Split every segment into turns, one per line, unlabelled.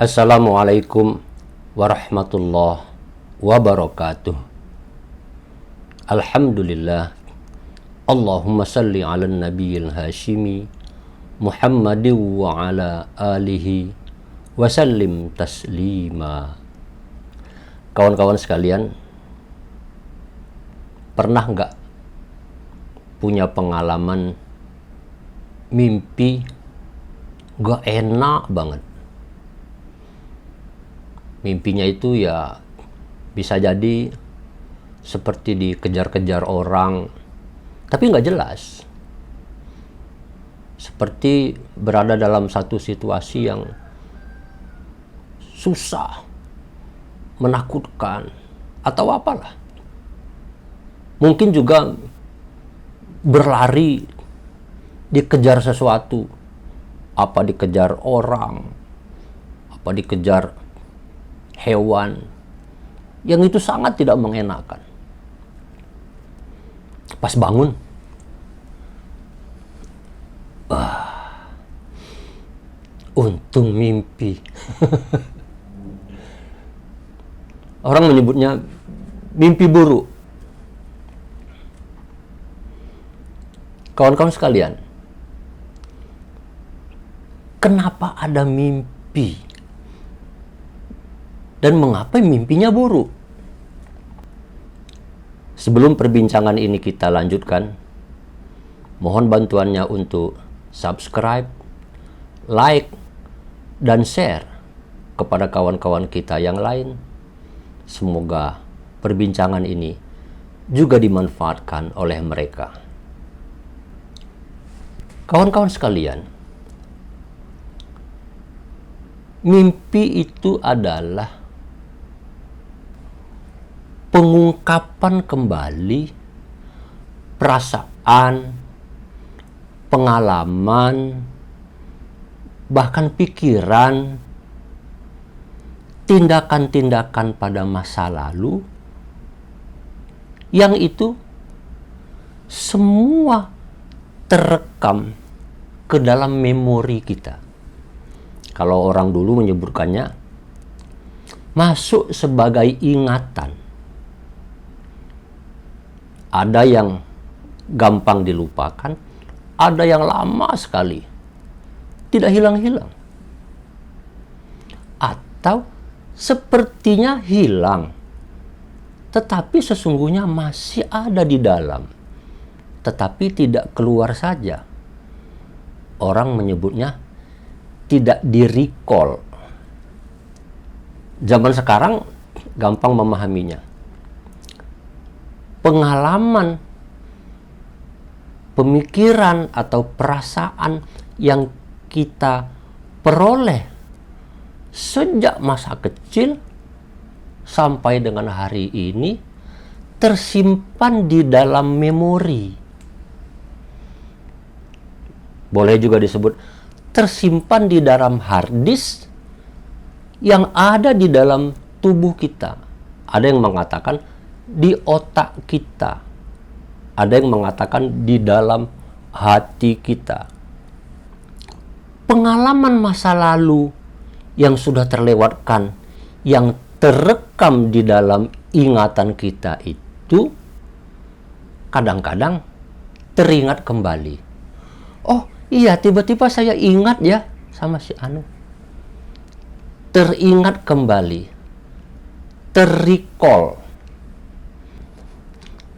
Assalamualaikum warahmatullahi wabarakatuh. Alhamdulillah. Allahumma salli ala nabiyil hashimi Muhammadin wa ala alihi wa sallim taslima. Kawan-kawan sekalian, pernah nggak punya pengalaman mimpi nggak enak banget? Mimpinya itu ya bisa jadi seperti dikejar-kejar orang, tapi nggak jelas. Seperti berada dalam satu situasi yang susah, menakutkan, atau apalah. Mungkin juga berlari, dikejar sesuatu. Apa dikejar orang, apa dikejar hewan, yang itu sangat tidak mengenakan. Pas bangun, untung mimpi. Orang menyebutnya mimpi buruk. Kawan-kawan sekalian, kenapa ada mimpi? Dan mengapa mimpinya buruk? Sebelum perbincangan ini kita lanjutkan, mohon bantuannya untuk subscribe, like, dan share kepada kawan-kawan kita yang lain. Semoga perbincangan ini juga dimanfaatkan oleh mereka. Kawan-kawan sekalian, mimpi itu adalah pengungkapan kembali perasaan, pengalaman, bahkan pikiran, tindakan-tindakan pada masa lalu, yang itu semua terekam ke dalam memori kita. Kalau orang dulu menyebutkannya, masuk sebagai ingatan. Ada yang gampang dilupakan, ada yang lama sekali, tidak hilang-hilang. Atau sepertinya hilang, tetapi sesungguhnya masih ada di dalam, tetapi tidak keluar saja. Orang menyebutnya tidak di-recall. Zaman sekarang gampang memahaminya. Pengalaman, pemikiran, atau perasaan yang kita peroleh sejak masa kecil sampai dengan hari ini tersimpan di dalam memori. Boleh juga disebut tersimpan di dalam hard disk yang ada di dalam tubuh kita. Ada yang mengatakan di otak kita, ada yang mengatakan di dalam hati kita. Pengalaman masa lalu yang sudah terlewatkan, yang terekam di dalam ingatan kita itu kadang-kadang teringat kembali. Oh iya, tiba-tiba saya ingat ya sama si Anu. Teringat kembali, terrecall.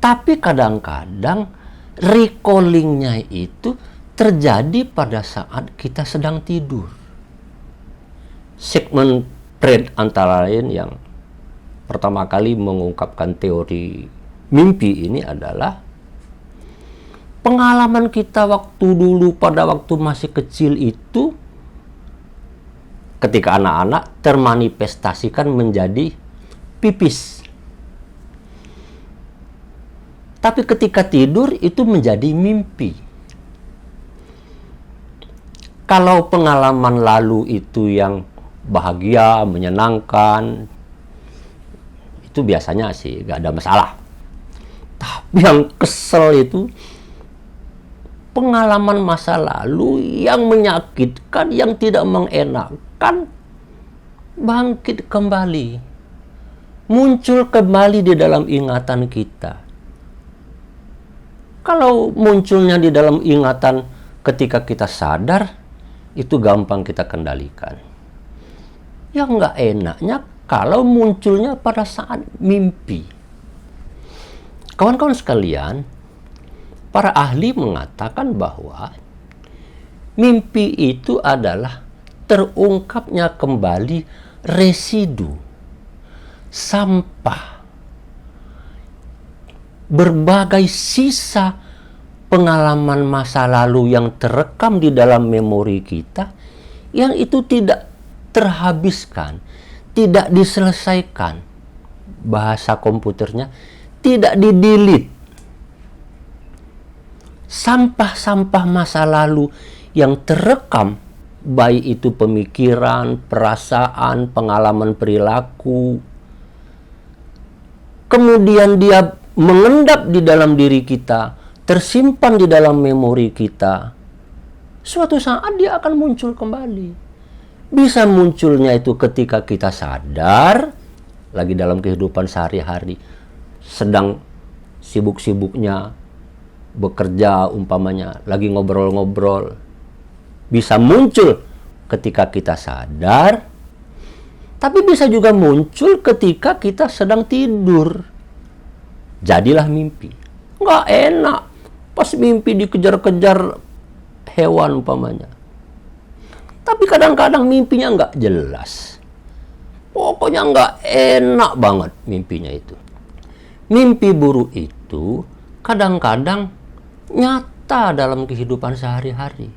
Tapi kadang-kadang recallingnya itu terjadi pada saat kita sedang tidur. Sigmund Freud antara lain yang pertama kali mengungkapkan teori mimpi ini adalah pengalaman kita waktu dulu pada waktu masih kecil itu ketika anak-anak termanifestasikan menjadi pipis. Tapi ketika tidur itu menjadi mimpi. Kalau pengalaman lalu itu yang bahagia, menyenangkan, itu biasanya sih gak ada masalah. Tapi yang kesel itu pengalaman masa lalu yang menyakitkan, yang tidak mengenakan, bangkit kembali, muncul kembali di dalam ingatan kita. Kalau munculnya di dalam ingatan ketika kita sadar, itu gampang kita kendalikan. Yang nggak enaknya kalau munculnya pada saat mimpi. Kawan-kawan sekalian, para ahli mengatakan bahwa mimpi itu adalah terungkapnya kembali residu, sampah, berbagai sisa pengalaman masa lalu yang terekam di dalam memori kita, yang itu tidak terhabiskan, tidak diselesaikan. Bahasa komputernya tidak di-delete. Sampah-sampah masa lalu yang terekam, baik itu pemikiran, perasaan, pengalaman perilaku, kemudian dia mengendap di dalam diri kita, tersimpan di dalam memori kita. Suatu saat dia akan muncul kembali. Bisa munculnya itu ketika kita sadar, lagi dalam kehidupan sehari-hari, sedang sibuk-sibuknya bekerja umpamanya, lagi ngobrol-ngobrol. Bisa muncul ketika kita sadar, tapi bisa juga muncul ketika kita sedang tidur. Jadilah mimpi. Nggak enak pas mimpi dikejar-kejar hewan umpamanya. Tapi kadang-kadang mimpinya nggak jelas. Pokoknya nggak enak banget mimpinya itu. Mimpi buruk itu kadang-kadang nyata dalam kehidupan sehari-hari.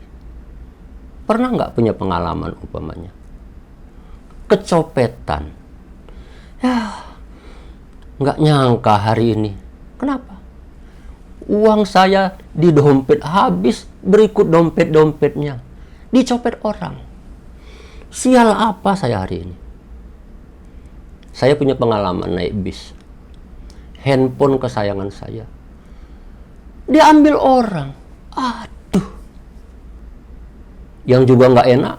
Pernah nggak punya pengalaman umpamanya? Kecopetan. Ya, nggak nyangka hari ini. Kenapa? Uang saya di dompet habis, berikut dompet-dompetnya dicopet orang. Sial apa saya hari ini? Saya punya pengalaman naik bis. Handphone kesayangan saya diambil orang. Aduh. Yang juga nggak enak,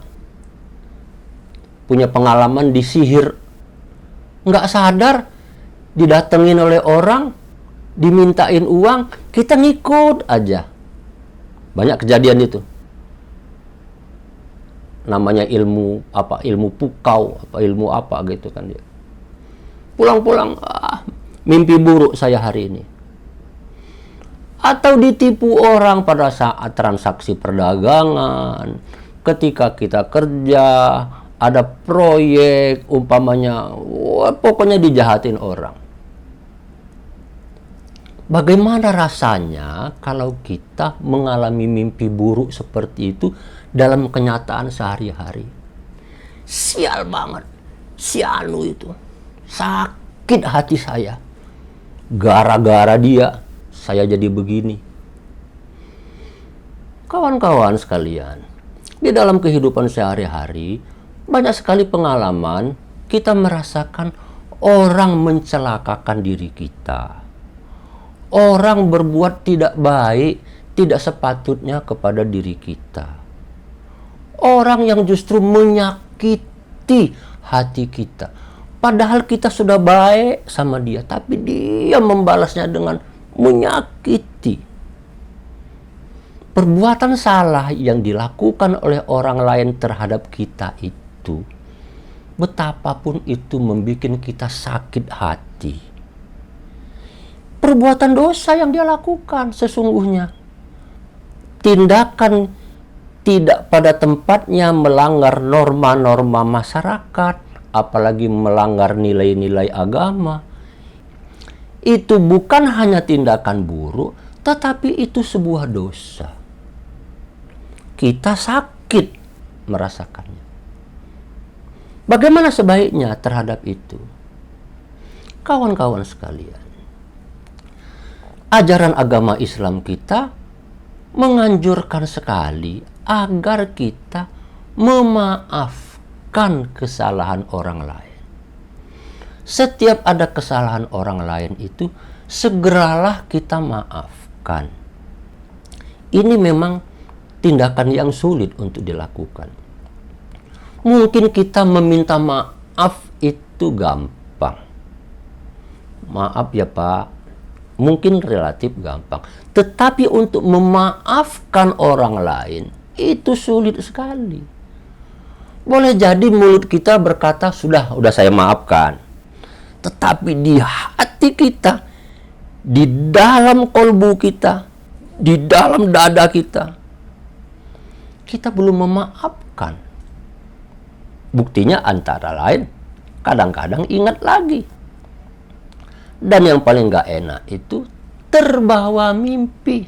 punya pengalaman disihir. Nggak sadar, didatengin oleh orang, dimintain uang, kita ngikut aja. Banyak kejadian itu. Namanya ilmu apa, ilmu pukau, apa ilmu apa gitu kan dia. Pulang-pulang, mimpi buruk saya hari ini. Atau ditipu orang pada saat transaksi perdagangan, ketika kita kerja, ada proyek umpamanya, pokoknya dijahatin orang. Bagaimana rasanya kalau kita mengalami mimpi buruk seperti itu dalam kenyataan sehari-hari? Sial banget, si Anu itu. Sakit hati saya. Gara-gara dia, saya jadi begini. Kawan-kawan sekalian, di dalam kehidupan sehari-hari, banyak sekali pengalaman kita merasakan orang mencelakakan diri kita. Orang berbuat tidak baik, tidak sepatutnya kepada diri kita. Orang yang justru menyakiti hati kita. Padahal kita sudah baik sama dia, tapi dia membalasnya dengan menyakiti. Perbuatan salah yang dilakukan oleh orang lain terhadap kita itu, betapapun itu membuat kita sakit hati. Perbuatan dosa yang dia lakukan sesungguhnya. Tindakan tidak pada tempatnya, melanggar norma-norma masyarakat, apalagi melanggar nilai-nilai agama. Itu bukan hanya tindakan buruk, tetapi itu sebuah dosa. Kita sakit merasakannya. Bagaimana sebaiknya terhadap itu? Kawan-kawan sekalian, ajaran agama Islam kita menganjurkan sekali agar kita memaafkan kesalahan orang lain. Setiap ada kesalahan orang lain itu, segeralah kita maafkan. Ini memang tindakan yang sulit untuk dilakukan. Mungkin kita meminta maaf maaf itu gampang. Maaf ya Pak, mungkin relatif gampang. Tetapi untuk memaafkan orang lain, itu sulit sekali. Boleh jadi mulut kita berkata, sudah saya maafkan. Tetapi di hati kita, di dalam kolbu kita, di dalam dada kita, kita belum memaafkan. Buktinya antara lain, kadang-kadang ingat lagi. Dan yang paling gak enak itu terbawa mimpi.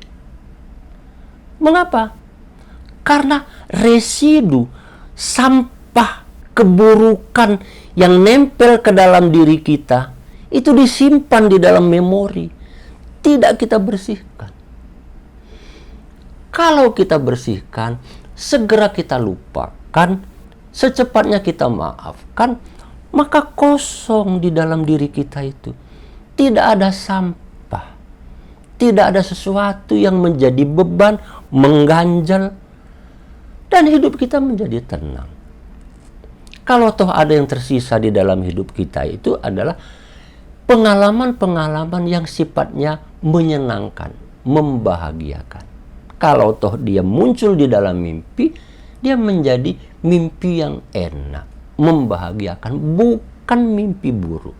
Mengapa? Karena residu sampah keburukan yang nempel ke dalam diri kita itu disimpan di dalam memori. Tidak kita bersihkan. Kalau kita bersihkan, segera kita lupakan, secepatnya kita maafkan, maka kosong di dalam diri kita itu. Tidak ada sampah. Tidak ada sesuatu yang menjadi beban, mengganjal, dan hidup kita menjadi tenang. Kalau toh ada yang tersisa di dalam hidup kita itu adalah pengalaman-pengalaman yang sifatnya menyenangkan, membahagiakan. Kalau toh dia muncul di dalam mimpi, dia menjadi mimpi yang enak, membahagiakan, bukan mimpi buruk.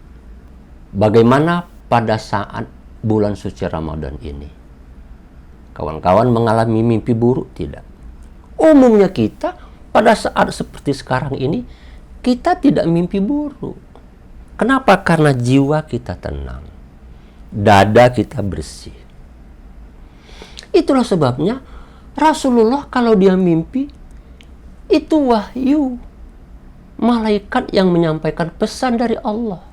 Bagaimana pada saat bulan suci Ramadan ini? Kawan-kawan mengalami mimpi buruk? Tidak. Umumnya kita pada saat seperti sekarang ini, kita tidak mimpi buruk. Kenapa? Karena jiwa kita tenang. Dada kita bersih. Itulah sebabnya Rasulullah kalau dia mimpi, itu wahyu. Malaikat yang menyampaikan pesan dari Allah.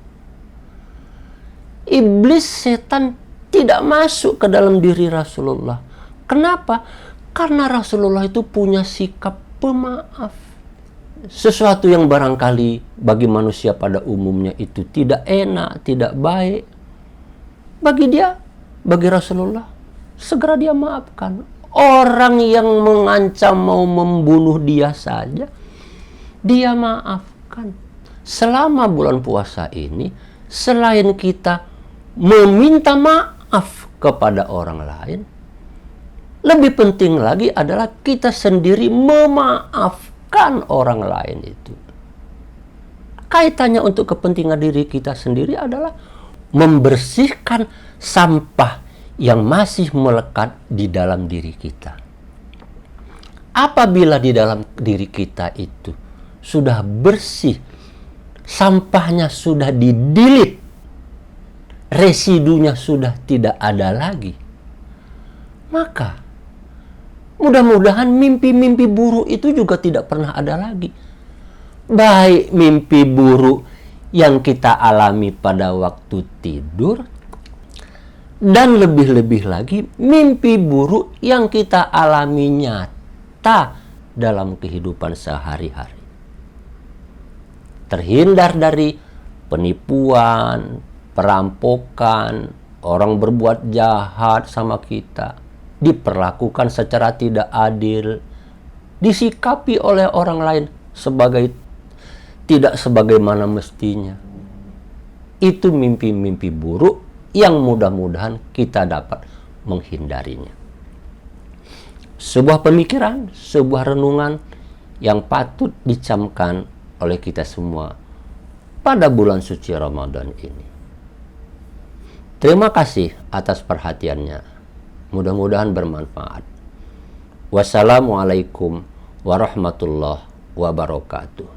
Iblis, setan tidak masuk ke dalam diri Rasulullah. Kenapa? Karena Rasulullah itu punya sikap pemaaf. Sesuatu yang barangkali bagi manusia pada umumnya itu tidak enak, tidak baik. Bagi dia, bagi Rasulullah, segera dia maafkan. Orang yang mengancam mau membunuh dia saja, dia maafkan. Selama bulan puasa ini, selain kita meminta maaf kepada orang lain, lebih penting lagi adalah kita sendiri memaafkan orang lain itu. Kaitannya untuk kepentingan diri kita sendiri adalah membersihkan sampah yang masih melekat di dalam diri kita. Apabila di dalam diri kita itu sudah bersih, sampahnya sudah didilit, residunya sudah tidak ada lagi, maka mudah-mudahan mimpi-mimpi buruk itu juga tidak pernah ada lagi. Baik mimpi buruk yang kita alami pada waktu tidur, dan lebih-lebih lagi mimpi buruk yang kita alami nyata dalam kehidupan sehari-hari. Terhindar dari penipuan, perampokan, orang berbuat jahat sama kita, diperlakukan secara tidak adil, disikapi oleh orang lain tidak sebagaimana mestinya. Itu mimpi-mimpi buruk yang mudah-mudahan kita dapat menghindarinya. Sebuah pemikiran, sebuah renungan yang patut dicamkan oleh kita semua pada bulan suci Ramadan ini. Terima kasih atas perhatiannya. Mudah-mudahan bermanfaat. Wassalamualaikum warahmatullahi wabarakatuh.